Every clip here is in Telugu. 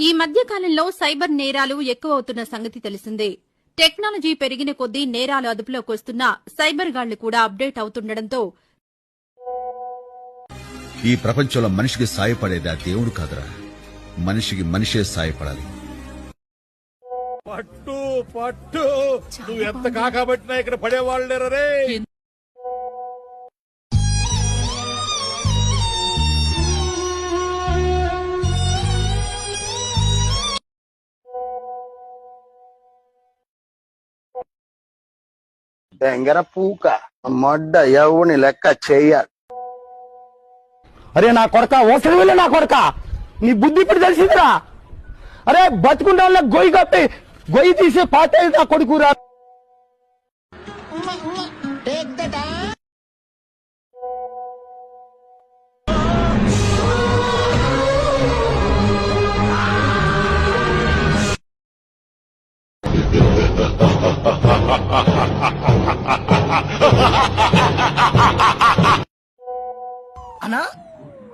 ఈ మధ్య కాలంలో సైబర్ నేరాలు ఎక్కువవుతున్న సంగతి తెలిసిందే. టెక్నాలజీ పెరిగిన కొద్దీ నేరాలు అదుపులోకి వస్తున్నా సైబర్ గాళ్లు కూడా అప్డేట్ అవుతుండటంతో ఈ ప్రపంచంలో మనిషికి సాయపడేది ఆ దేవుడు కాదురా, మనిషికి మనిషే సాయపడాలి. పట్టు పట్టు నువ్వు ఎంత కాకబట్టినా ఇక్కడ పడేవాళ్ళు లేరు రే. దెంగర పూక మొడ్డ ఎవని లెక్క చెయ్యాలి. అరే నా కొడక ఓసరి వెళ్ళి నా కొడక, నీ బుద్ధి ఇప్పుడు తెలిసిందిరా. అరే బతుకుండా గొయ్యి కప్పి గొయ్యి తీసే పాత నా కొడుకురా. అన్నా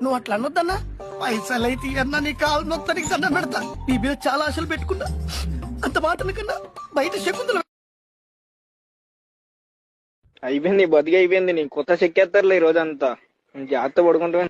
నువ్వు అట్లా అనొద్దన్నా, పైసలైతే అన్నా నీ కాలు నొత్తనికి దండం పెడతా. నీ మీద చాలా ఆశలు పెట్టుకున్నా, అంత మాటల కన్నా బయట శకుంతలు అయిపోయింది, బతికి అయిపోయింది. నీ కొత్త చెక్కేస్తారులే ఈ రోజంతా. జాగ్రత్త పడుకుంటా.